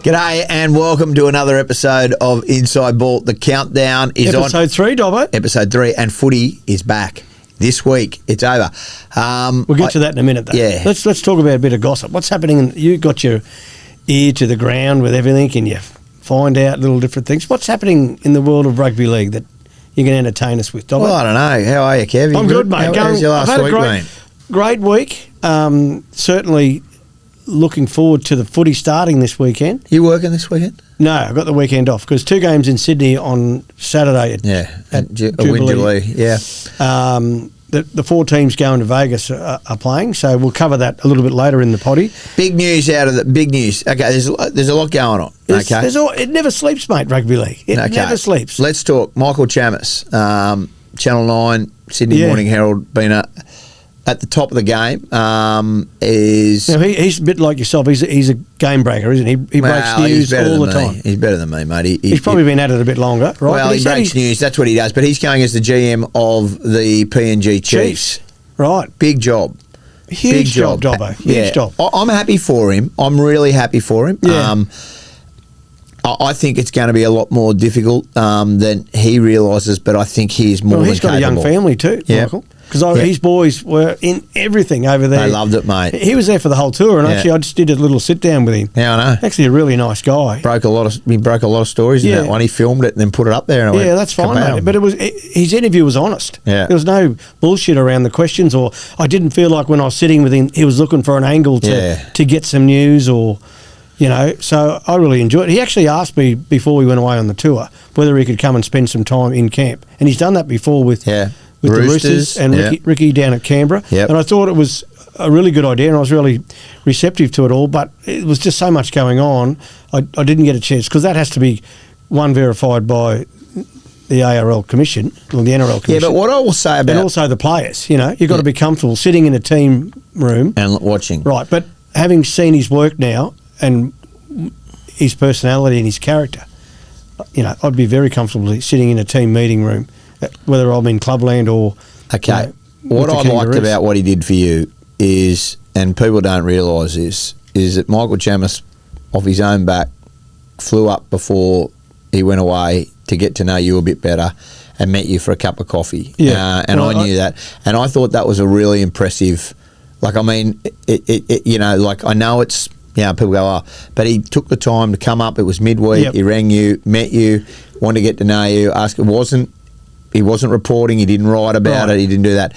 G'day and welcome to another episode of Inside Ball. The countdown is Episode 3, Dobbo. Episode 3, and footy is back this week. It's over. We'll get to that in a minute, though. Yeah. Let's talk about a bit of gossip. What's happening? You got your ear to the ground with everything, and you find out little different things. What's happening in the world of rugby league that you can entertain us with, Dobbo? Well, I don't know. How are you, Kevie? I'm good, mate. How's your last I've had week been? Great week. Certainly looking forward to the footy starting this weekend. You working this weekend? No, I've got the weekend off because 2 games in Sydney on Saturday at Jubilee. Yeah. The 4 teams going to Vegas are playing, so we'll cover that a little bit later in the potty. Big news out of the big news. Okay, there's a lot going on. It never sleeps, mate. Rugby league. It never sleeps. Let's talk. Michael Chamus, Channel 9, Sydney Morning Herald, been at the top of the game. He's a bit like yourself. He's a game breaker, isn't he? He breaks news all the time. He's better than me, mate. He's probably been at it a bit longer, right? Well, he breaks news. That's what he does. But he's going as the GM of the PNG Chiefs. Right. Big job. Huge job, Dobbo. Huge job. I'm happy for him. I'm really happy for him. Yeah. I think it's going to be a lot more difficult than he realises, but I think he's more than capable. He's got a young family too, Michael. Because his boys were in everything over there. They loved it, mate. He was there for the whole tour, and actually I just did a little sit-down with him. Yeah, I know. Actually a really nice guy. He broke a lot of stories in that one. He filmed it and then put it up there. And that's fine, mate. But his interview was honest. Yeah. There was no bullshit around the questions, or I didn't feel like when I was sitting with him, he was looking for an angle to get some news or... so I really enjoyed it. He actually asked me before we went away on the tour whether he could come and spend some time in camp. And he's done that before with the Roosters and Ricky down at Canberra. Yep. And I thought it was a really good idea and I was really receptive to it all. But it was just so much going on, I didn't get a chance because that has to be, verified by the ARL Commission or the NRL Commission. Yeah, but what I will say about... And also the players, you've got to be comfortable sitting in a team room. And watching. Right, but having seen his work now... and his personality and his character, I'd be very comfortable sitting in a team meeting room, whether I'm in Clubland or... Okay. What I liked about what he did for you is, and people don't realise this, is that Michael Chamus, off his own back, flew up before he went away to get to know you a bit better and met you for a cup of coffee. Yeah. And I knew that. And I thought that was a really impressive... I know it's... people go, but he took the time to come up. It was midweek. Yep. He rang you, met you, wanted to get to know you. He wasn't reporting. He didn't write about it. He didn't do that.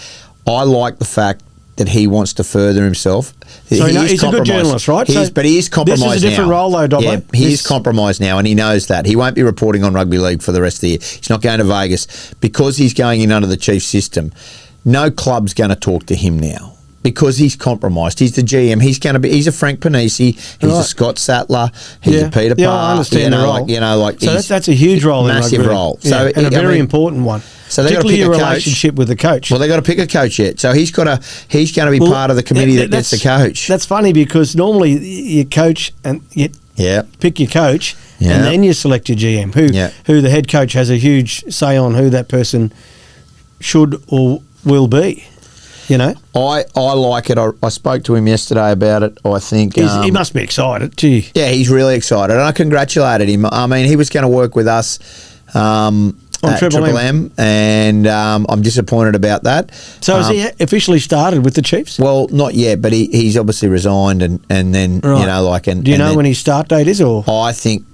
I like the fact that he wants to further himself. So he's a good journalist, right? But he is compromised now. This is a different role, though, Dobbo. Yeah, he is compromised now, and he knows that. He won't be reporting on rugby league for the rest of the year. He's not going to Vegas because he's going in under the Chiefs system. No club's going to talk to him now. Because he's compromised. He's the GM. He's a Frank Panisi. He's a Scott Sattler. He's a Peter Parr. Yeah, I understand the role. So that's a huge role in rugby. Massive role. Yeah, so, and a very important one. So they've got to pick your a coach. Relationship with the coach. Well, they've got to pick a coach yet. So he's going to be part of the committee that gets the coach. That's funny because normally you coach and you pick your coach and then you select your GM, who the head coach has a huge say on who that person should or will be. I like it. I spoke to him yesterday about it. I think he must be excited. Gee. Yeah, he's really excited, and I congratulated him. I mean, he was going to work with us on Triple M, and I'm disappointed about that. So has he officially started with the Chiefs? Well, not yet, but he's obviously resigned, and then do you know when his start date is? Or I think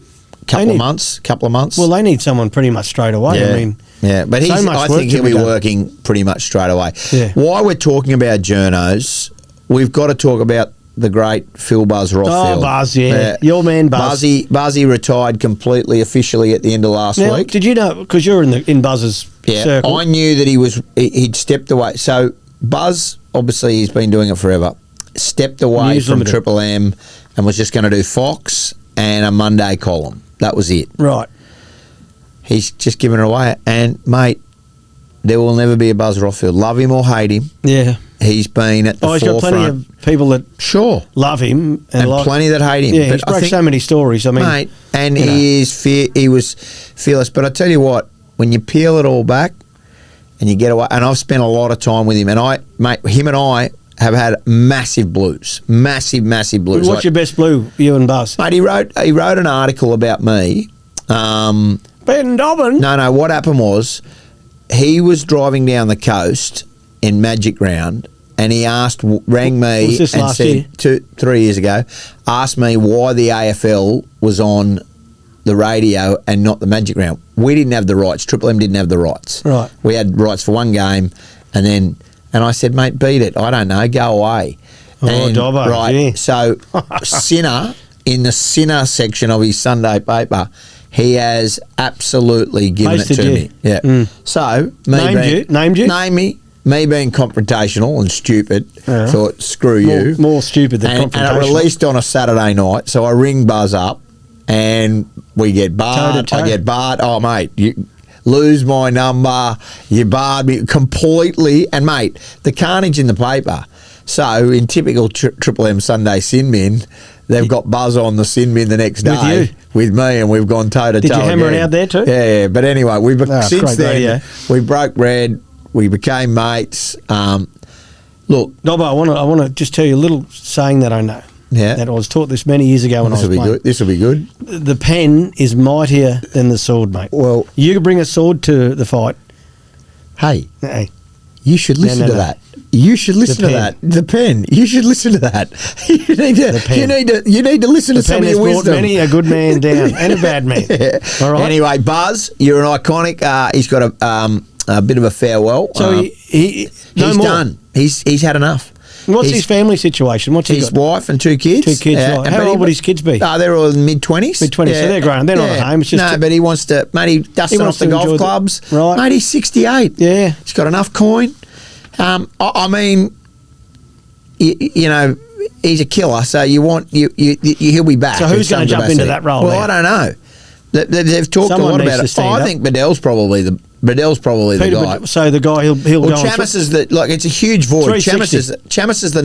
couple of months. Well, they need someone pretty much straight away. Yeah. I mean. Yeah, but I think he'll be working pretty much straight away. Yeah. While we're talking about journos, we've got to talk about the great Phil Buzz Rothfield. Oh, Buzz, your man Buzz. Buzzy retired completely officially at the end of last week. Did you know, because you're in Buzz's circle. I knew that he'd stepped away. So Buzz, obviously he's been doing it forever, stepped away from Triple M and was just going to do Fox and a Monday column. That was it. Right. He's just given it away. And, mate, there will never be a Buzz Rothfield. Love him or hate him. Yeah. He's been at the forefront. He's got plenty of people that love him. And plenty that hate him. Yeah, he's broke so many stories. I mean, mate, and he was fearless. But I tell you what, when you peel it all back and you get away, and I've spent a lot of time with him, and him and I have had massive blues. Massive blues. What's your best blue, you and Buzz? Mate, he wrote an article about me. Ben Dobbin? No, what happened was he was driving down the coast in Magic Round and he rang me was this and last said, year? 3 years ago, asked me why the AFL was on the radio and not the Magic Round. We didn't have the rights. Triple M didn't have the rights. Right. We had rights for one game and I said, mate, beat it. I don't know. Go away. Dobbo. Right. Yeah. So Sinner, in the Sinner section of his Sunday paper, he has absolutely given Pasted it to you. me. Yeah. So Named you? Named me. Me being confrontational and stupid, thought, screw you. More stupid than and confrontational. it released on a Saturday night, so I ring Buzz up and we get barred. Toe-to-toe. I get barred. Oh, mate, you lose my number. You barred me completely. And, mate, the carnage in the paper. So, in typical Triple M Sunday sin bin, they've got Buzz on the sin bin the next day with me, and we've gone toe-to-toe. Did you hammer it out there too? Yeah. But anyway, since then, radio. we broke bread. We became mates. Look, Dobbo, I want to just tell you a little saying that I know. Yeah. That I was taught this many years ago when I was playing. This will be good. The pen is mightier than the sword, mate. Well, you could bring a sword to the fight. Hey, Hey. you should listen to that. You should listen to that. The pen. You should listen to that. You need to listen to some of your wisdom. The pen has brought many a good man down and a bad man. Yeah. All right. Anyway, Buzz, you're an iconic. He's got a bit of a farewell. So he's done. He's had enough. What's his family situation? What's his got? wife and 2 kids? 2 kids. Right. How old would his kids be? They're all in mid-20s. Mid-20s, so they're grown. They're not at home. It's just but he wants to, mate, he dusted off the golf clubs. Right. Mate, he's 68. Yeah. He's got enough coin. I mean, you know, he's a killer, so he'll be back. So who's going to jump into that role? Well, I don't know. They've talked a lot about it. I think Bedell's probably the guy. So the guy he'll go. Chamus is it's a huge void. Chamus is the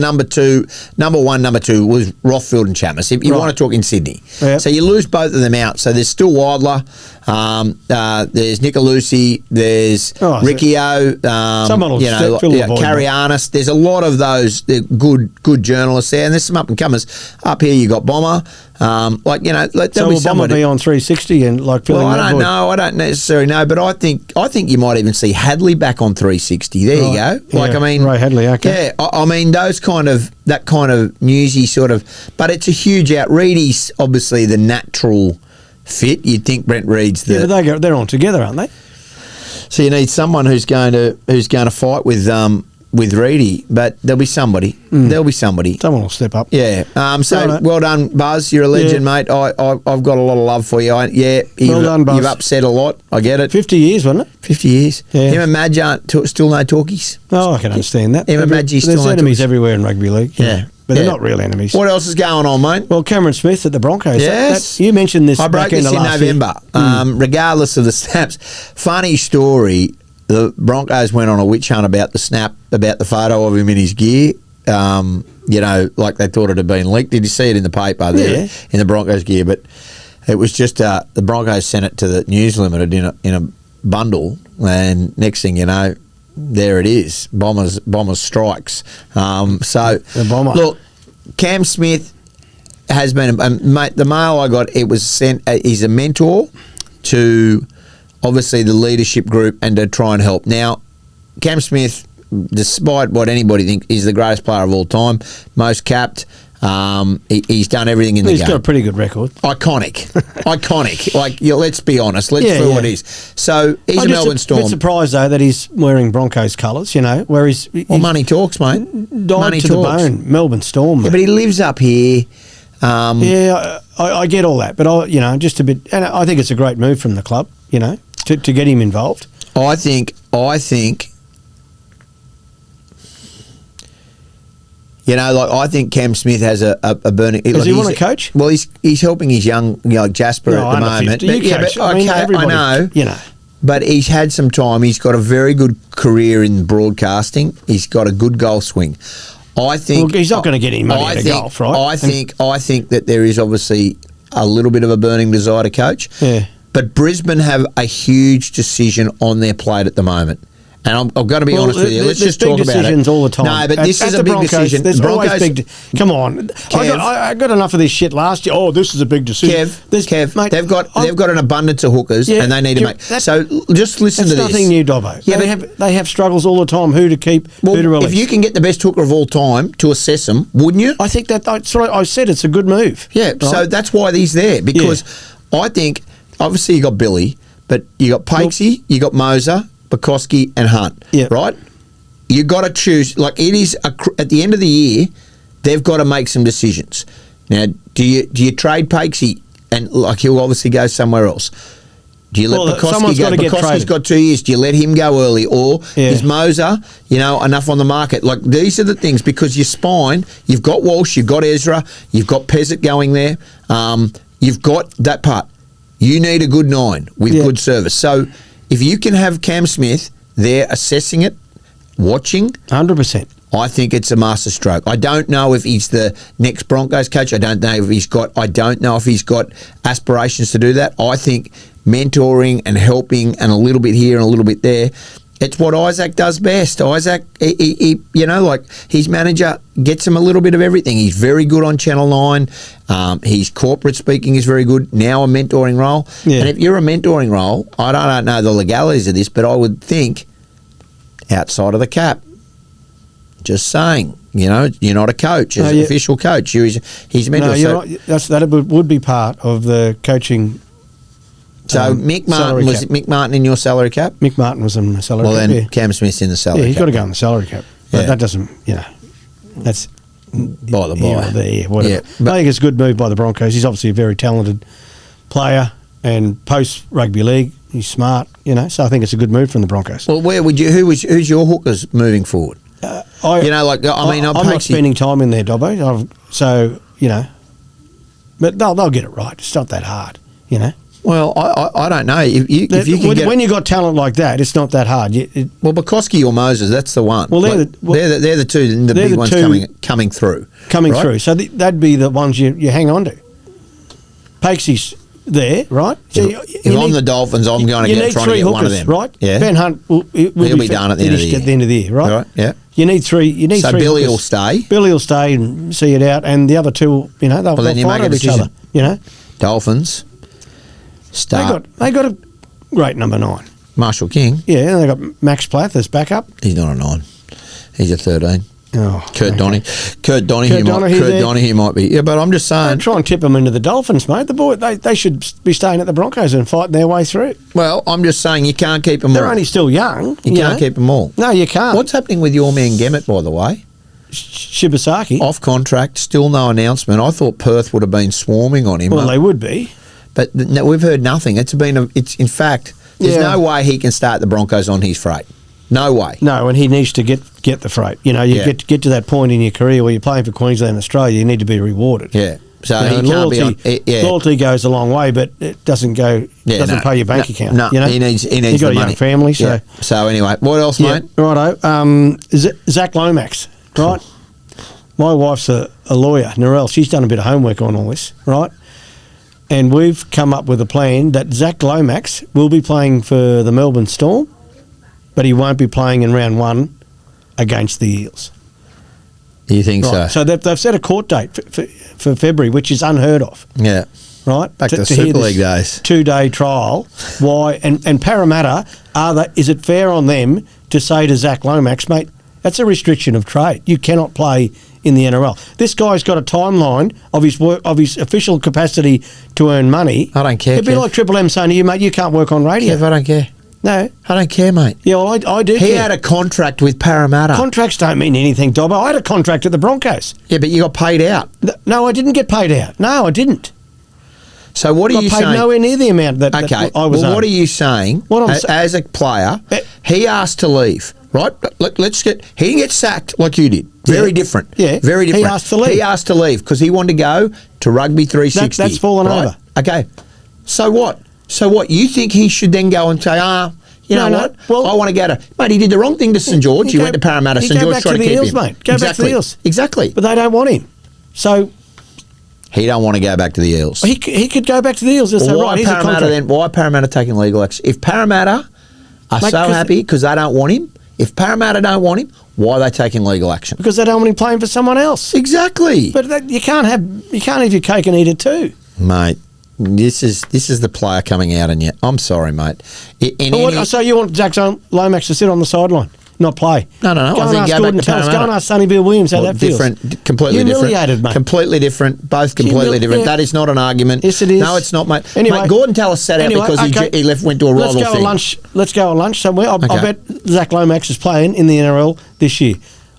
number one, number two was Rothfield and Chamus. If you want to talk in Sydney, so you lose both of them out. So there's still Wilder. There's Nicolucci. There's Riccio. Someone will fill the void. Carianis. There's a lot of those good journalists there, and there's some up and comers. Up here you got Bomber. There'll be Bomber be on 360 and filling that I don't void? know. I don't necessarily know, but I think you might even see Hadley back on 360. There you go. Ray Hadley. Okay. Yeah, I mean that kind of newsy sort of, but it's a huge out. Reedy's obviously the natural fit. You'd think Brent Reed's the. Yeah, but they're on together, aren't they? So you need someone who's going to fight with Reedy, but there'll be somebody. There'll be somebody. Someone will step up. Yeah. Well done, Buzz. You're a legend, mate. I've got a lot of love for you. Well done, Buzz. You've upset a lot. I get it. 50 years, wasn't it? 50 years. Yeah. Him and Madge aren't still no talkies. Oh, I can understand that. Him and Madge still There's no enemies talkies. everywhere in rugby league. Yeah. But they're not real enemies. What else is going on, mate? Well, Cameron Smith at the Broncos. Yes. You mentioned this I broke back in this the in last November. year. Regardless of the snaps. Funny story. The Broncos went on a witch hunt about the snap, about the photo of him in his gear. Like they thought it had been leaked. Did you see it in the paper there in the Broncos gear? But it was just the Broncos sent it to the News Limited in a bundle, and next thing you know, there it is. Bombers strikes. The bomber. Look, Cam Smith has been mate. The mail I got, it was sent. He's a mentor to obviously the leadership group and to try and help. Now, Cam Smith, despite what anybody thinks, is the greatest player of all time, most capped. He's done everything in the game. He's got a pretty good record. Iconic. Let's be honest. Let's see what it is. So he's a Melbourne Storm. I'm just a bit surprised though that he's wearing Broncos colours. Where he's money talks, mate. Died Money to talks. the bone. Melbourne Storm. Yeah, Mate. but he lives up here. I get all that, but just a bit, and I think it's a great move from the club. To get him involved. I think. I think Cam Smith has a burning. Does he want to coach? Well, he's helping his young, Jasper at the moment. I know. But he's had some time. He's got a very good career in broadcasting. He's got a good goal swing. I think he's not going to get any money out of golf, right? I think that there is obviously a little bit of a burning desire to coach. Yeah. But Brisbane have a huge decision on their plate at the moment. And I'm going to be honest with you. Let's just talk about it. Decisions all the time. No, but this is a big decision. There's Broncos, always big. Come on, I got enough of this shit last year. Oh, this is a big decision. Kev, mate, they've got an abundance of hookers, and they need to make. So just listen to this. That's nothing new, Dobbo. Yeah, they have struggles all the time. Who to keep? Who to release? If you can get the best hooker of all time to assess them, wouldn't you? I think that's what I said. It's a good move. Yeah. Right? So that's why he's there, because I think obviously you got Billy, but you got Pakesy, you got Moser, Bukowski and Hunt, right? You got to choose. Like, it is at the end of the year, they've got to make some decisions. Now, do you trade Pakesy and like he'll obviously go somewhere else? Do you let Bukowski go? Bukowski's got 2 years. Do you let him go early, or is Moser, enough on the market? Like, these are the things, because your spine, you've got Walsh, you've got Ezra, you've got Pezzett going there, you've got that part. You need a good 9 with good service. So if you can have Cam Smith there assessing it, watching, 100%. I think it's a masterstroke. I don't know if he's the next Broncos coach. I don't know if he's got aspirations to do that. I think mentoring and helping and a little bit here and a little bit there, it's what Isaac does best. Isaac, he his manager gets him a little bit of everything. He's very good on Channel 9. His corporate speaking is very good. Now a mentoring role. Yeah. And if you're a mentoring role, I don't know the legalities of this, but I would think outside of the cap. Just saying, you're not a coach, as an official coach. He's a mentor. No, that would be part of the coaching. So Mick Martin in your salary cap? Mick Martin was in the salary cap. Well, then Cam Smith's in the salary cap. Yeah, he's got to go in the salary cap. But that doesn't, that's by the by. Whatever. Yeah, I think it's a good move by the Broncos. He's obviously a very talented player, and post rugby league, he's smart. So I think it's a good move from the Broncos. Well, who's your hookers moving forward? I'm not spending time in there, Dobbo. But they'll get it right. It's not that hard, Well, I don't know. When you got talent like that, it's not that hard. Bukowski or Moses, that's the one. Well, they're the two, the big ones coming through. Through. So that'd be the ones you hang on to. Pakesy's there, right? So if I'm the Dolphins, I'm going to try to get one of them, right? Yeah. Ben Hunt will be done at the end of the year. Right? Yeah. You need three. So three Billy hookers. will stay. Billy will stay and see it out, and the other two, they'll fight over each other. Dolphins start. They got a great number 9. Marshall King. Yeah, and they got Max Plath as backup. He's not a 9. He's a 13. Oh, Kurt Donahue might be. Yeah, but I'm just saying. Try and tip them into the Dolphins, mate. The boy, they should be staying at the Broncos and fighting their way through. Well, I'm just saying you can't keep them all. They're only still young. You can't keep them all. No, you can't. What's happening with your man Gemmett, by the way? Shibasaki. Off contract, still no announcement. I thought Perth would have been swarming on him. Well, they would be. But we've heard nothing. In fact, there's no way he can start the Broncos on his freight. No way. No, and he needs to get the freight. Get to that point in your career where you're playing for Queensland and Australia, you need to be rewarded. Yeah. So he can't be on. Loyalty goes a long way, but it doesn't go. Doesn't pay your bank account. No, he needs You've got the a money. young family, so. Yeah. So anyway, what else, mate? Righto. Zach Lomax, right? My wife's a lawyer, Narelle. She's done a bit of homework on all this, right? And we've come up with a plan that Zach Lomax will be playing for the Melbourne Storm, but he won't be playing in round 1 against the Eels. You think so? So they've set a court date for February, which is unheard of. Yeah. Right? Back to Super League days. 2-day trial. Why? And Parramatta, is it fair on them to say to Zach Lomax, mate, that's a restriction of trade. You cannot play in the NRL. This guy's got a timeline of his work, of his official capacity to earn money. I don't care. It'd be like Triple M saying to you, mate, you can't work on radio. Kev, I don't care. No. I don't care, mate. Yeah, well, I do He care. had a contract with Parramatta. Contracts don't mean anything, Dobbo. I had a contract at the Broncos. Yeah, but you got paid out. No, I didn't get paid out. No, I didn't. So what are you saying? I paid nowhere near the amount that I was owed. What are you saying? As a player, he asked to leave, right? He didn't get sacked like you did. Very different. Yeah. Very different. He asked to leave. He asked to leave because he wanted to go to Rugby 360. That's fallen over. Okay. So what? You think he should then go and say, you know what? Well, I want to go to... Mate, he did the wrong thing to St George. He went to Parramatta. St George tried to keep him. Mate. Go back to the Eels. Exactly. But they don't want him. So... He don't want to go back to the Eels. He could go back to the Eels. Why Parramatta taking legal action? If Parramatta are Mate, so happy because they don't want him. If Parramatta don't want him, why are they taking legal action? Because they don't want him playing for someone else. Exactly. But you can't have your cake and eat it too. Mate, this is the player coming out in you. I'm sorry, mate. So you want Zach Lomax to sit on the sideline? Not play. No. Go I and think ask go Gordon back to Tallis. Go Parramatta. and ask Sonny Bill Williams how that feels. Completely Humiliated, different. mate. Completely different. Both completely different. Yeah. That is not an argument. Yes, it is. No, it's not, mate. Anyway, Mate, Gordon Tallis sat out because he went to a rival thing. Let's go on lunch somewhere. I bet Zach Lomax is playing in the NRL this year.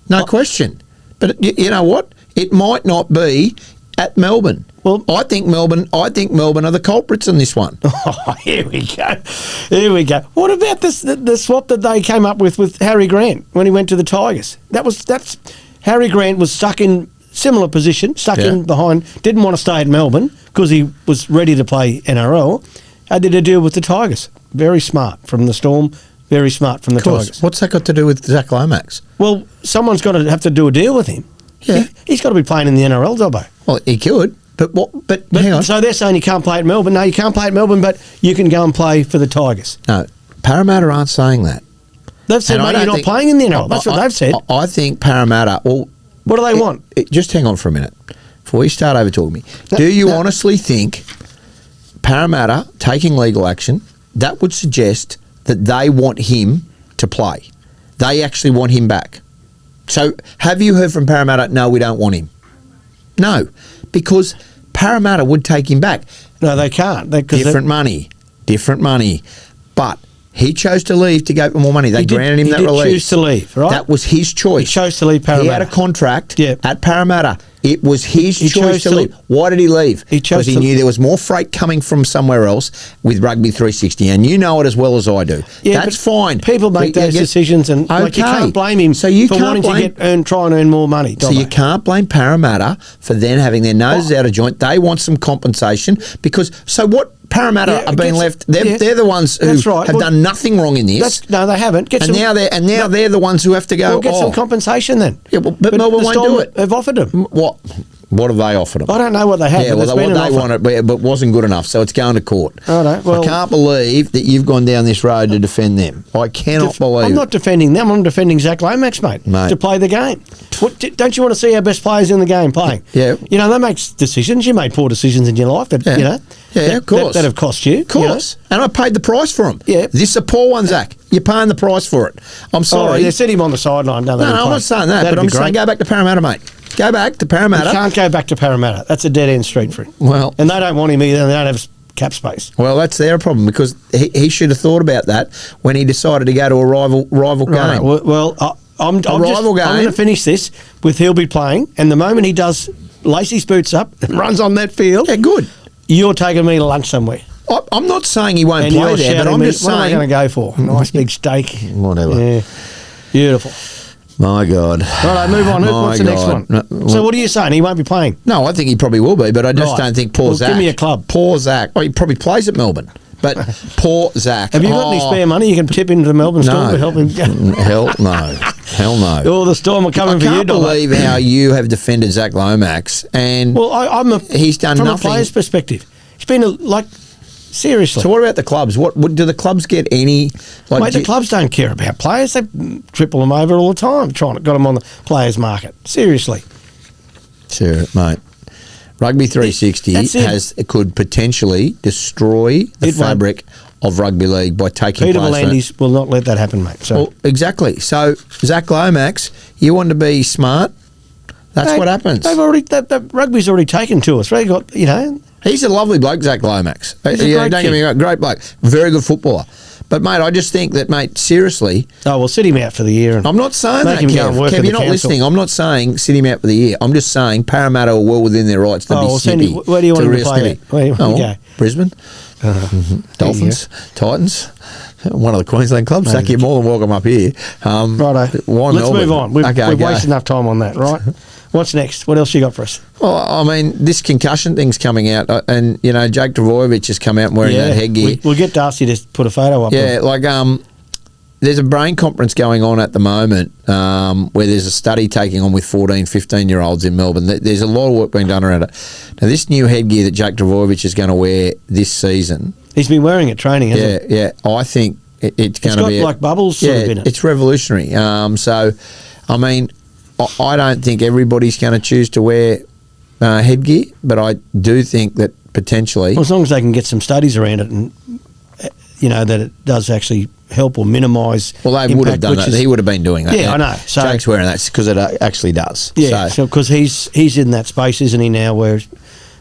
No question. But you know what? It might not be at Melbourne. Well, I think Melbourne are the culprits in this one. Oh, here we go. What about the swap that they came up with Harry Grant when he went to the Tigers? That's Harry Grant was stuck in similar position, in behind, didn't want to stay at Melbourne because he was ready to play NRL. How did he deal with the Tigers? Very smart from the Storm. Very smart from the Tigers. What's that got to do with Zach Lomax? Well, someone's got to have to do a deal with him. Yeah. He's got to be playing in the NRL, Dobbo. Well, he could. But hang on. So they're saying you can't play at Melbourne. No, you can't play at Melbourne, but you can go and play for the Tigers. No, Parramatta aren't saying that. They've said, mate, you're not playing in the NRL. That's what they've said. I think Parramatta... Well, what do they want? Just hang on for a minute. Before you start over-talking me. Do you honestly think Parramatta taking legal action, that would suggest that they want him to play? They actually want him back. So have you heard from Parramatta, no, we don't want him? No, because Parramatta would take him back. No, they can't. Different money. But he chose to leave to go for more money. They granted him that release. He chose to leave, right? That was his choice. He chose to leave Parramatta. He had a contract Yep. at Parramatta. It was his choice to leave. Why did he leave? Because he knew there was more freight coming from somewhere else with Rugby 360, and you know it as well as I do. Yeah, that's fine. People make those decisions, and you can't blame him for wanting to try and earn more money. So you can't blame Parramatta for then having their noses out of joint. They want some compensation because. So what? Parramatta are being left. They're the ones who have done nothing wrong in this. No, they haven't. Now they're the ones who have to go. Well, get some compensation then. Yeah, but Melbourne won't do it. They've offered them. What have they offered them? I don't know what they have. Yeah, well, what they wanted, but wasn't good enough, so it's going to court. Well, I can't believe that you've gone down this road to defend them. I cannot believe. I'm not defending them. I'm defending Zach Lomax, mate, to play the game. Don't you want to see our best players in the game playing? Yeah. You know, they make decisions. You made poor decisions in your life that, you know. Yeah, of course. That have cost you. Of course. You know? And I paid the price for them. Yeah. This is a poor one, Zach. You're paying the price for it. I'm sorry. They set him on the sideline. No, I'm not saying that, but I'm just saying go back to Parramatta, mate. Go back to Parramatta. You can't go back to Parramatta. That's a dead-end street for him. Well. And they don't want him either, and they don't have cap space. Well, that's their problem because he should have thought about that when he decided to go to a rival game. Well, I'm going to finish this with he'll be playing, and the moment he does lace his boots up and runs on that field, good. You're taking me to lunch somewhere. I'm not saying he won't play there, but I'm just saying. What am I going to go for? A nice big steak. Whatever. Yeah. Beautiful. My God. Right, move on. What's the next one? So what are you saying? He won't be playing? No, I think he probably will be, but I just don't think poor Zach. Give me a club. Poor Zach. Oh, he probably plays at Melbourne. But poor Zach. Have you got any spare money you can tip into the Melbourne Storm to help him? Hell no. Hell no. Oh, the Storm are coming for you, I can't believe how you have defended Zach Lomax. And he's done from nothing. From a player's perspective. He's been seriously. So what about the clubs? What do the clubs get any? Mate, the clubs don't care about players. They triple them over all the time, got them on the players' market. Seriously. Sure, mate. Rugby 360 could potentially destroy the fabric of rugby league by taking Peter V'landys will not let that happen, mate. So. Well, exactly. So Zach Lomax, you want to be smart. That's what happens. Rugby's already taken to us. They got, He's a lovely bloke, Zach Lomax. Don't get me wrong, great bloke, very good footballer. But mate, I just think that, mate, seriously. Oh, well, sit him out for the year. And I'm not saying that, Kev. You're not listening. I'm not saying sit him out for the year. I'm just saying Parramatta are well within their rights to be snippy. Where do you want him to play? Where do you want to go? Brisbane, Dolphins, Titans. One of the Queensland clubs. Zach, you're more than welcome up here. Righto. Let's move on. We've wasted enough time on that, right? What's next? What else you got for us? Well, I mean, this concussion thing's coming out, and Jake Trbojevic has come out wearing that headgear. We'll get Darcy to put a photo up. Yeah, there's a brain conference going on at the moment where there's a study taking on with 14, 15-year-olds in Melbourne. There's a lot of work being done around it. Now, this new headgear that Jake Trbojevic is going to wear this season. He's been wearing it training, hasn't he? Yeah. I think it's going to got be like bubbles sort of in it. It's revolutionary. So, I mean, I don't think everybody's going to choose to wear headgear, but I do think that potentially, well, as long as they can get some studies around it, and that it does actually help or minimise. Well, they would have done that. He would have been doing that. Yeah, I know. So Jake's wearing that because it actually does. Yeah, so because he's in that space, isn't he now, where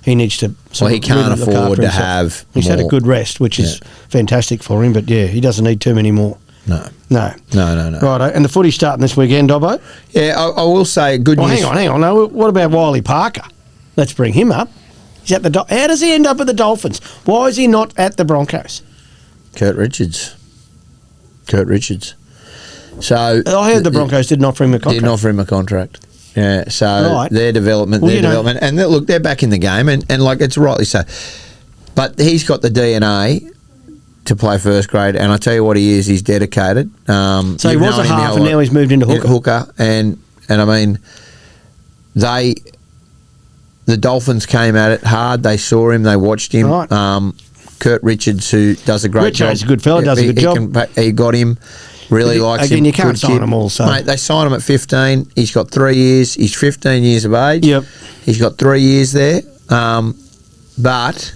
he needs to. Well, he can't afford to have. He's had a good rest, which is fantastic for him. But yeah, he doesn't need too many more. No. Right, and the footy's starting this weekend, Dobbo. Yeah, I will say good news. Hang on. No, what about Wiley Parker? Let's bring him up. He's at the. How does he end up at the Dolphins? Why is he not at the Broncos? Kurt Richards. So I heard the Broncos didn't offer him a contract. Didn't offer him a contract. Yeah, so their development, and look, they're back in the game, and like it's rightly so. But he's got the DNA to play first grade, and I tell you what, he is. He's dedicated. So he was a half, and now he's moved into hooker. And I mean, the Dolphins came at it hard. They saw him. They watched him. Right. Kurt Richards, who does a great job. Richards, a good fella, does a good job. He got him. Really likes him. Again, you can't sign him all. So. Mate, they signed him at 15. He's got 3 years. He's 15 years of age. Yep. He's got 3 years there. But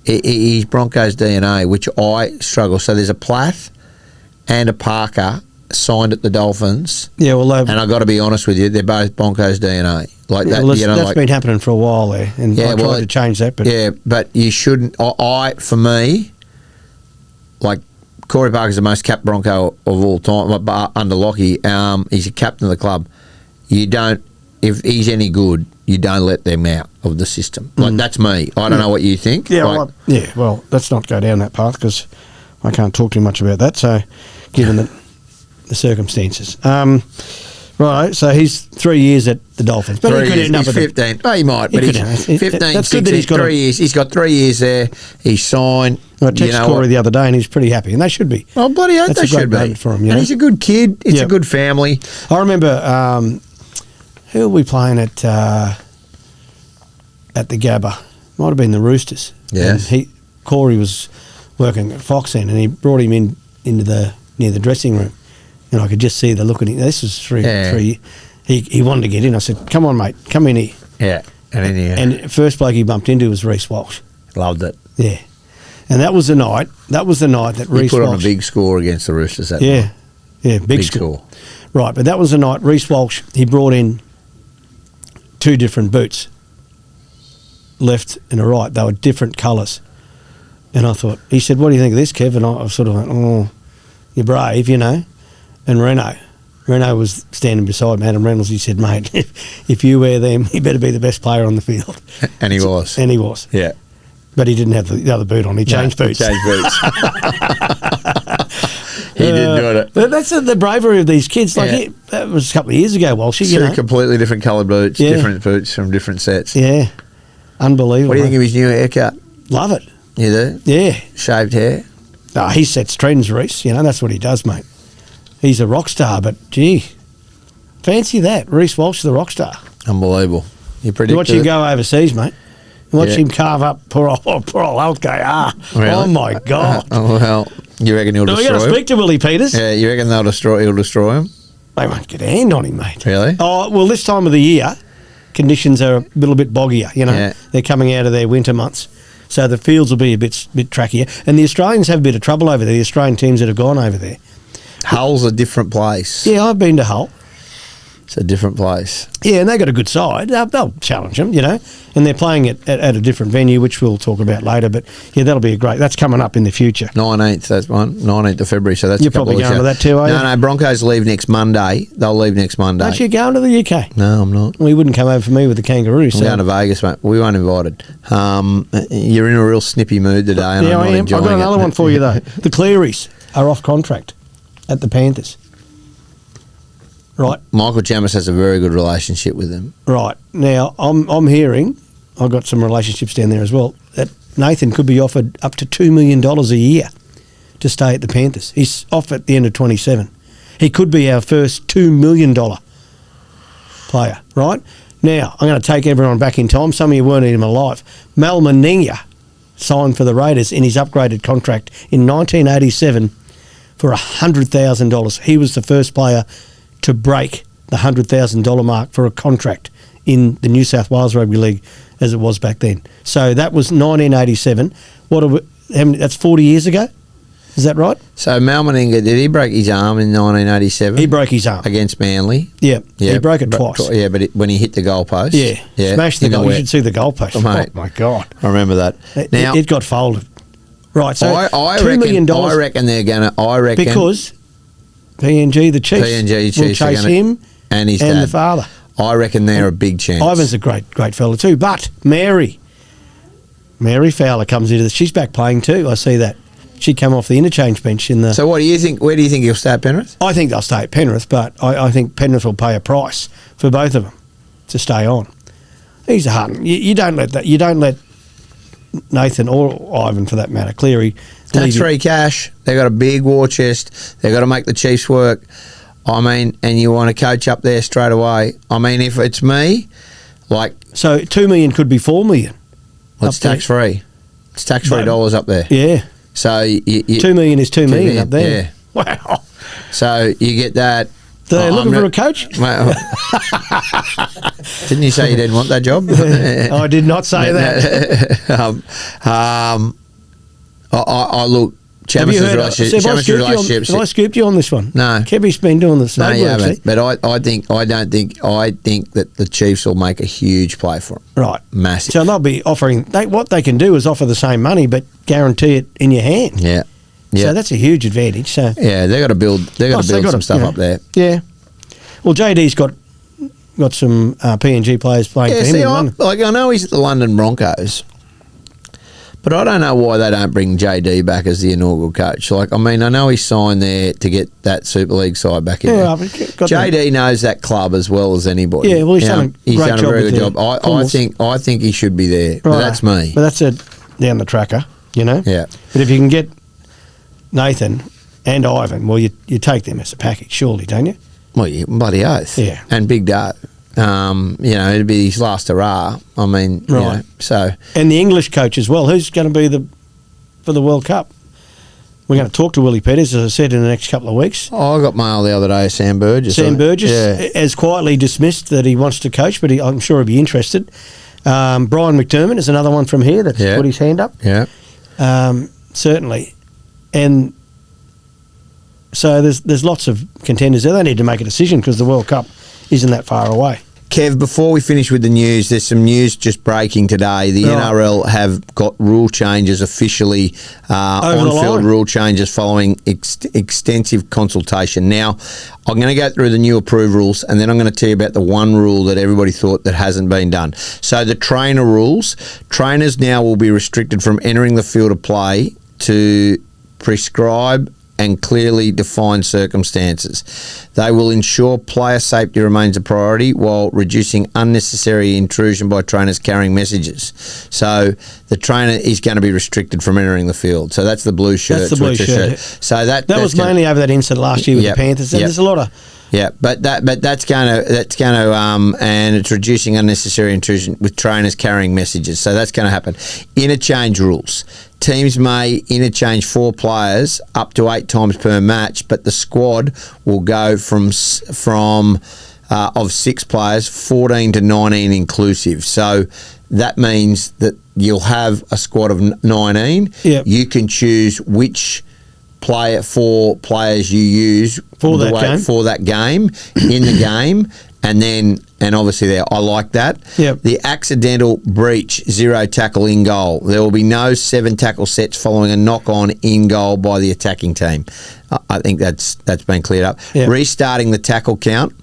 he's Broncos DNA, which I struggle. So there's a Plath and a Parker signed at the Dolphins. Yeah, well, and I've got to be honest with you, they're both Broncos DNA. Like that, well, that's been happening for a while there, and I tried to change that. But but you shouldn't. For me, like Corey Parker's the most capped Bronco of all time, but under Lockie, he's a captain of the club. You don't, if he's any good, you don't let them out of the system. Like that's me. I don't know what you think. Yeah, well, let's not go down that path because I can't talk too much about that. So, given the circumstances. Right, so he's 3 years at the Dolphins. But he could end up at 15. Oh, he might, but he's 15, that's 16, good that he's got 3 years. He's got 3 years there. He's signed. I texted Corey the other day and he's pretty happy, and they should be. Well, bloody hell, they should be. For him, and he's a good kid. It's a good family. I remember, who were we playing at the Gabba? Might have been the Roosters. Yes. And Corey was working at Fox End, and he brought him into near the dressing room. And I could just see the look at him. This was three. He wanted to get in. I said, "Come on, mate, come in here." Yeah, and in here. And first bloke he bumped into was Reece Walsh. Loved it. Yeah, and that was the night. That was the night that Reece put Walsh on a big score against the Roosters. That night. Big score. Right, but that was the night Reece Walsh. He brought in 2 different boots, left and a right. They were different colours, and I thought. He said, "What do you think of this, Kev?" And I sort of went, "Oh, you're brave, you know." And Reno was standing beside me, Adam Reynolds. He said, "Mate, if you wear them, you better be the best player on the field." And he was. And he was. Yeah. But he didn't have the other boot on. He changed boots. He changed boots. He didn't do it. But that's the bravery of these kids. Like that was a couple of years ago, Walsh. Two completely different coloured boots, different boots from different sets. Yeah. Unbelievable. What do you think of his new haircut? Love it. You do? Yeah. Shaved hair? No, he sets trends, Reece. That's what he does, mate. He's a rock star, but gee, fancy that. Reece Walsh, the rock star. Unbelievable. You watch him go overseas, mate. Watch him carve up poor old LK. Really? Oh, my God. Well, you reckon he'll destroy him? We're going to speak to Willie Peters. Yeah, you reckon he'll destroy him? They won't get a hand on him, mate. Really? Oh, well, this time of the year, conditions are a little bit boggier, Yeah. They're coming out of their winter months. So the fields will be a bit trackier. And the Australians have a bit of trouble over there, the Australian teams that have gone over there. Hull's a different place. Yeah, I've been to Hull. It's a different place. Yeah, and they got a good side. They'll challenge them, and they're playing it at a different venue, which we'll talk about later. But yeah, that'll be that's coming up in the future. 19th, that's one. 19th of February. So that's you're probably going to that too, are you? No, Broncos leave next Monday. They'll leave next Monday. Aren't you going to the UK? No, I'm not. Well, you wouldn't come over for me with the kangaroos. I'm going to Vegas, mate. We weren't invited. You're in a real snippy mood today, and I'm not enjoying it. I've got another one for you though. The Clearys are off contract at the Panthers. Right. Michael Chamus has a very good relationship with them. Right. Now, I'm hearing, I've got some relationships down there as well, that Nathan could be offered up to $2 million a year to stay at the Panthers. He's off at the end of 27. He could be our first $2 million player, right? Now, I'm going to take everyone back in time. Some of you weren't even alive. Mal Meninga signed for the Raiders in his upgraded contract in 1987 for $100,000. He was the first player to break the $100,000 mark for a contract in the New South Wales Rugby League as it was back then. So that was 1987. That's 40 years ago? Is that right? So Mal Meninga, did he break his arm in 1987? He broke his arm. Against Manly? Yeah. He broke it twice. Yeah, but when he hit the goalpost? Yeah. Smashed the goal. You should see the goalpost. Mate, oh, my God. I remember that. Now, it got folded. Right, so I $2 million. I reckon they're going to... Because PNG, the Chiefs, will chase him and his and the father. I reckon they're a big chance. Ivan's a great fella too. But Mary Fowler comes into this. She's back playing too. I see that. She came off the interchange bench in the... So what do you think? Where do you think he'll stay at Penrith? I think they'll stay at Penrith, but I think Penrith will pay a price for both of them to stay on. He's a hard one. You don't let Nathan or Ivan, for that matter, Cleary... Tax-free cash. They've got a big war chest. They've got to make the Chiefs work. I mean, and you want to coach up there straight away. I mean, if it's me, like... So $2 million could be $4 million. Well, it's tax-free. It's tax-free dollars up there. Yeah. So $2 million is $2 million up there. Yeah. Wow. So you get that. They're looking for a coach? Didn't you say you didn't want that job? I did not say that. I look. Chamus's relationships. Have I scooped you on this one? No. Kevie's been doing this. No, you haven't. But I think that the Chiefs will make a huge play for him. Right. Massive. So they'll be offering... what they can do is offer the same money, but guarantee it in your hand. Yeah. So that's a huge advantage. So yeah, they've got to build some stuff up there. Yeah. Well, JD's got some PNG players playing for him in London. I know he's at the London Broncos, but I don't know why they don't bring JD back as the inaugural coach. Like, I mean, I know he signed there to get that Super League side back in there. JD knows that club as well as anybody. Yeah, well, he's done a very good job. I think he should be there. Right. But that's me. But that's down the tracker, you know? Yeah. But if you can get Nathan and Ivan, well, you take them as a package, surely, don't you? Well, bloody oath. Yeah. And Big Doe. It'd be his last hurrah. I mean, right. So. And the English coach as well. Who's going to be for the World Cup? We're going to talk to Willie Peters, as I said, in the next couple of weeks. Oh, I got mail the other day, Sam Burgess. Sam Burgess has quietly dismissed that he wants to coach, but I'm sure he'll be interested. Brian McDermott is another one from here that's put his hand up. Yeah. Certainly. And so there's lots of contenders there. They need to make a decision because the World Cup isn't that far away. Kev, before we finish with the news, there's some news just breaking today. The NRL have got rule changes officially, on-field rule changes following extensive consultation. Now, I'm going to go through the new approved rules, and then I'm going to tell you about the one rule that everybody thought that hasn't been done. So the trainer rules, trainers now will be restricted from entering the field of play to prescribe and clearly defined circumstances. They will ensure player safety remains a priority while reducing unnecessary intrusion by trainers carrying messages. So the trainer is going to be restricted from entering the field. So that's the blue shirt. That's the blue shirt. So that was mainly over that incident last year with the Panthers. And there's a lot of... Yeah, but that's going to and it's reducing unnecessary intrusion with trainers carrying messages. So that's going to happen. Interchange rules. Teams may interchange 4 players up to 8 times per match, but the squad will go from of 6 players, 14 to 19 inclusive. So that means that you'll have a squad of 19. Yep. You can choose which 4 players you use for that game in the game, and obviously there. I like that. Yep. The accidental breach 0 tackle in goal. There will be no 7 tackle sets following a knock on in goal by the attacking team. I think that's been cleared up. Yep. Restarting the tackle count.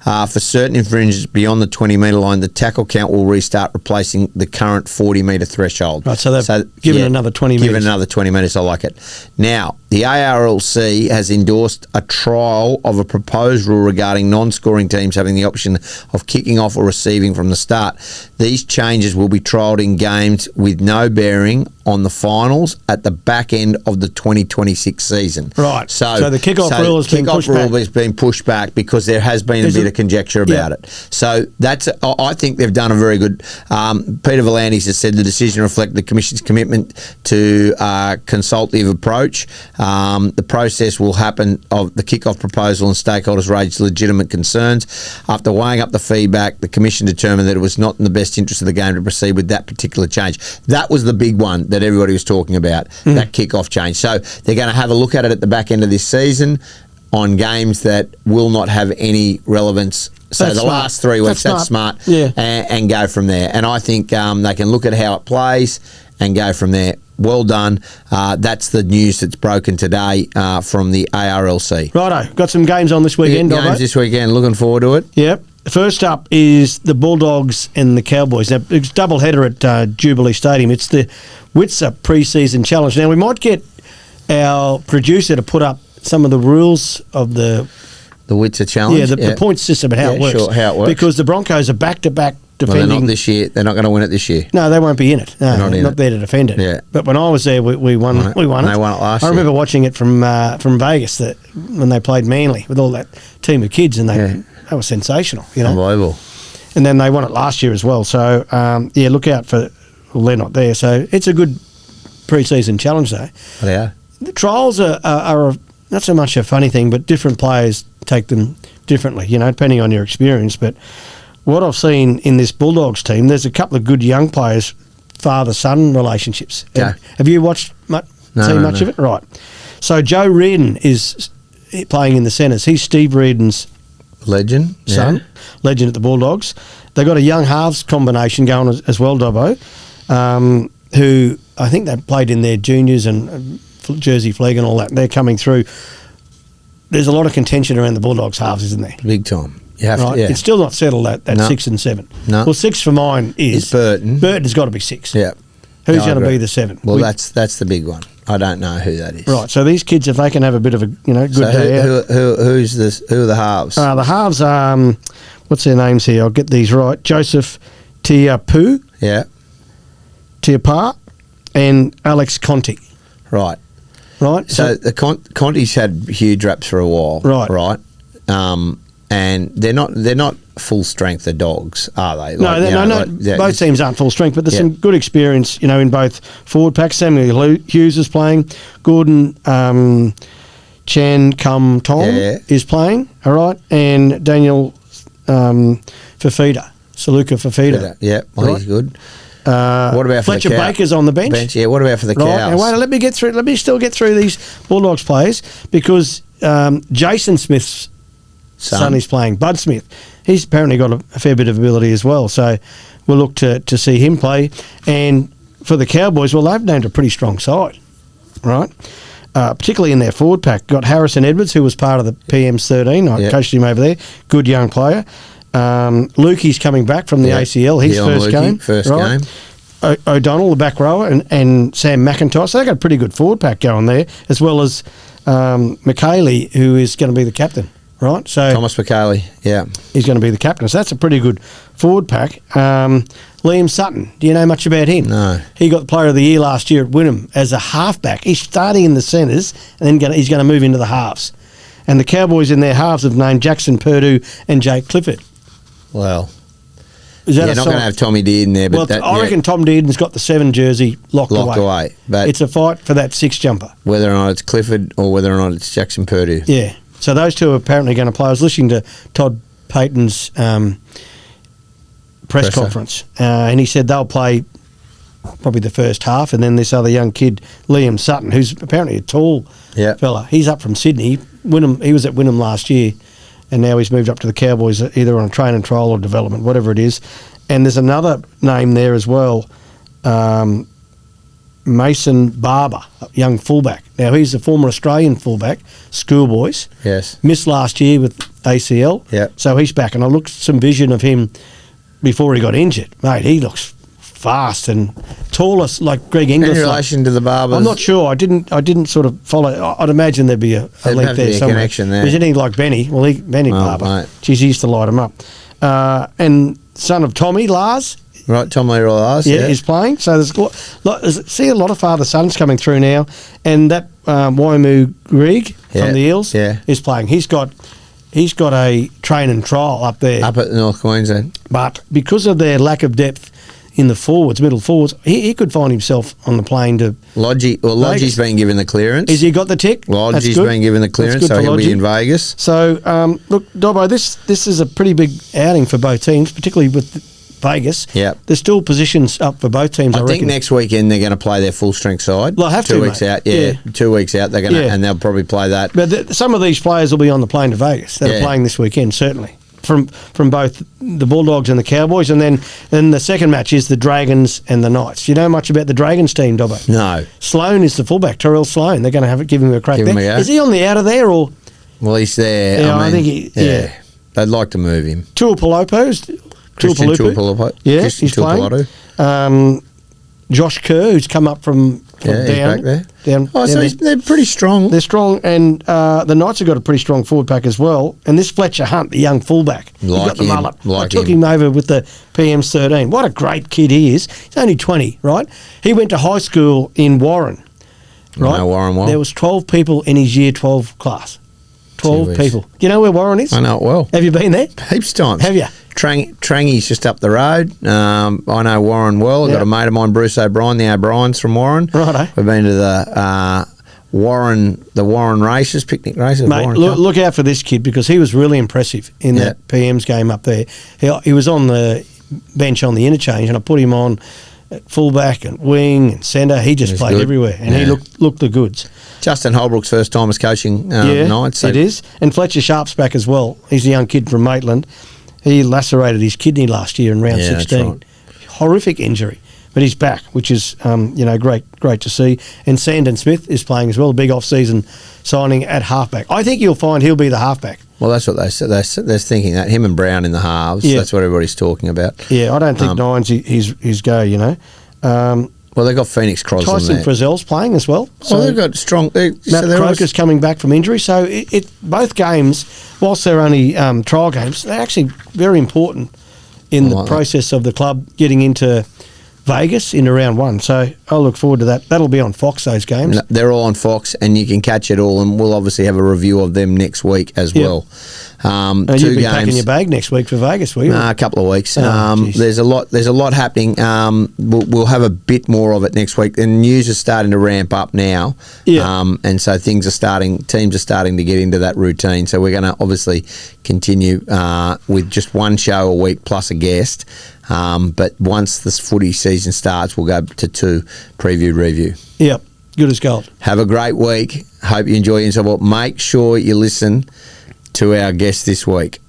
For certain infringements beyond the 20-metre line, the tackle count will restart, replacing the current 40-metre threshold. Right, so they've given another 20 metres. Given another 20 metres, I like it. Now, the ARLC has endorsed a trial of a proposed rule regarding non-scoring teams having the option of kicking off or receiving from the start. These changes will be trialled in games with no bearing on the finals at the back end of the 2026 season. Right. So the kick-off rule has been pushed back because there has been a bit of conjecture about it. So I think they've done a very good. Peter Volandis has said the decision reflected the Commission's commitment to a consultative approach. The process will happen of the kick-off proposal and stakeholders raised legitimate concerns. After weighing up the feedback, the Commission determined that it was not in the best interest of the game to proceed with that particular change. That was the big one that everybody was talking about, that kick-off change. So they're going to have a look at it at the back end of this season on games that will not have any relevance. So the last 3 weeks, that's smart. Yeah. And go from there. And I think they can look at how it plays and go from there. Well done. That's the news that's broken today from the ARLC. Righto. Got some games on this weekend, Dobbo. Games this weekend. Looking forward to it. Yep. First up is the Bulldogs and the Cowboys. Now, it's double header at Jubilee Stadium. It's the Witzer pre-season challenge. Now, we might get our producer to put up some of the rules of the Witzer challenge. Yeah, the point system and how it works. Sure, how it works. Because the Broncos are back-to-back defending. Well, they're not this year. They're not going to win it this year. No, they won't be in it. No, they're not there to defend it. Yeah. But when I was there, we won it. We won it. They won it last year. I remember watching it from Vegas when they played Manly with all that team of kids, and they was sensational. Unbelievable. And then they won it last year as well. So, look out for... Well, they're not there. So, it's a good pre-season challenge, though. They are. The trials are not so much a funny thing, but different players take them differently, depending on your experience. But what I've seen in this Bulldogs team, there's a couple of good young players, father-son relationships. Yeah. Have you watched seen much of it? Right. So, Joe Reardon is playing in the centres. He's Steve Reardon's legend, son, legend at the Bulldogs. They've got a young halves combination going as well, Dobbo, who I think they played in their juniors and Jersey Flag and all that. They're coming through. There's a lot of contention around the Bulldogs halves, isn't there? Big time. You have to, It's still not settled at 6 and 7. No. Well, 6 for mine is Burton. Burton's got to be 6. Yeah. Who's going to be the 7? Well, that's the big one. I don't know who that is. Right. So these kids, if they can have a bit of a good day out. Who are the halves? The halves are what's their names here? I'll get these right. Joseph Tiapu. Yeah. Tiapa and Alex Conti. Right. Right. So the Conti's had huge raps for a while. Right. Right. And they're not full strength of dogs, are they? No. Both teams aren't full strength, but there's some good experience, in both forward packs. Samuel Hughes is playing. Gordon Chan Kum Tong is playing. All right, and Daniel Fafita, Saluka Fafita. Yeah, well, he's good. What about Fletcher for the Baker's on the bench? Yeah. What about for the Cows? Now, wait, let me still get through these Bulldogs players because Jason Smith's son is playing. Bud Smith. He's apparently got a fair bit of ability as well. So we'll look to see him play. And for the Cowboys, well, they've named a pretty strong side, right? Particularly in their forward pack. Got Harrison Edwards, who was part of the PM's 13. I coached him over there. Good young player. Lukey's coming back from the ACL. His first game. O'Donnell, the back rower, and Sam McIntosh. So they've got a pretty good forward pack going there, as well as McKaylee, who is going to be the captain. Right, so Thomas McKaylee, he's going to be the captain. So that's a pretty good forward pack. Liam Sutton, do you know much about him? No. He got the Player of the Year last year at Wynnum as a halfback. He's starting in the centres, and then he's going to move into the halves. And the Cowboys in their halves have named Jackson Purdue and Jake Clifford. Well, is that not going to have Tommy Dearden there, but I reckon Tom Dearden's got the 7 jersey locked away. But it's a fight for that 6 jumper. Whether or not it's Clifford or whether or not it's Jackson Purdue. Yeah. So those two are apparently going to play. I was listening to Todd Payton's press conference, and he said they'll play probably the first half, and then this other young kid, Liam Sutton, who's apparently a tall fella. He's up from Sydney. He was at Wynnum last year, and now he's moved up to the Cowboys, either on a train and trial or development, whatever it is. And there's another name there as well, Mason Barber, a young fullback. Now, he's a former Australian fullback, schoolboys. Yes. Missed last year with ACL. Yeah. So he's back. And I looked at some vision of him before he got injured. Mate, he looks fast and tallest like Greg Inglis. In relation to the Barbers? I'm not sure. I didn't sort of follow. I'd imagine there'd be a link there somewhere. Connection there. Is anything like Benny? Well, Benny Barber. Mate. Geez, he used to light him up. And son of Tommy, Lars, Right, Tom Leroy. Yeah, is playing. So there's see a lot of father sons coming through now, and that Waimu Greg from the Eels is playing. He's got a train and trial up there, up at North Queensland. But because of their lack of depth in the middle forwards, he could find himself on the plane to Lodgie's been given the clearance. Has he got the tick? Lodgie's been given the clearance, so he'll be in Vegas. So, look, Dobbo, this is a pretty big outing for both teams, particularly with Vegas. Yeah. There's still positions up for both teams, I think next weekend they're going to play their full-strength side. They'll have 2 weeks out. 2 weeks out, they're going to, and they'll probably play that. But some of these players will be on the plane to Vegas. They're playing this weekend, certainly. From both the Bulldogs and the Cowboys, and then the second match is the Dragons and the Knights. Do you know much about the Dragons team, Dobbo? No. Sloan is the fullback, Terrell Sloan. They're going to give him a crack there. Is he on the outer there or? Well, he's there. Yeah, I think they'd like to move him. Christian Tuipulopo. Yeah, Christian he's playing. Josh Kerr, who's come up from down back there. Down they're pretty strong. They're strong, and the Knights have got a pretty strong forward pack as well. And this Fletcher Hunt, the young fullback, he's got the mullet. I took him over with the PM's 13. What a great kid he is. He's only 20, right? He went to high school in Warren, right? No, Warren well. There was 12 people in his year 12 class. 12 people. Do you know where Warren is? I know it well. Have you been there? Heaps of times. Have you? Trangy's just up the road. I know Warren well. I've got a mate of mine, Bruce O'Brien, the O'Briens from Warren. Righto. We've been to the Warren races, picnic races. Mate, look out for this kid because he was really impressive in that PM's game up there. He was on the bench on the interchange, and I put him on at fullback and wing and centre. He just played everywhere, and he looked the goods. Justin Holbrook's first time as coaching Knights. It is. And Fletcher Sharp's back as well. He's a young kid from Maitland. He lacerated his kidney last year in round 16. Right. Horrific injury. But he's back, which is great to see. And Sandon Smith is playing as well, a big off-season signing at halfback. I think you'll find he'll be the halfback. Well, that's what they said. They're thinking that. Him and Brown in the halves. Yeah. That's what everybody's talking about. Yeah, I don't think Nine's his go, you know. Well, they've got Phoenix Crosland Tyson there. Frizzell's playing as well. So they've got strong... Matt Croker's coming back from injury. So both games, whilst they're only trial games, they're actually very important in the process of the club getting into Vegas in round one. So I'll look forward to that. That'll be on Fox, those games. They're all on Fox, and you can catch it all, and we'll obviously have a review of them next week as well. You'll be packing your bag next week for Vegas, will you? A couple of weeks. There's a lot happening. We'll have a bit more of it next week. And news is starting to ramp up now. Yeah. And so teams are starting to get into that routine. So we're going to obviously continue with just one show a week plus a guest. But once this footy season starts, we'll go to 2 preview review. Yep. Good as gold. Have a great week. Hope you enjoy yourself. Make sure you listen to our guest this week.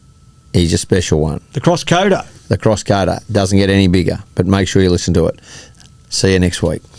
He's a special one. The cross-coder. The cross-coder. Doesn't get any bigger, but make sure you listen to it. See you next week.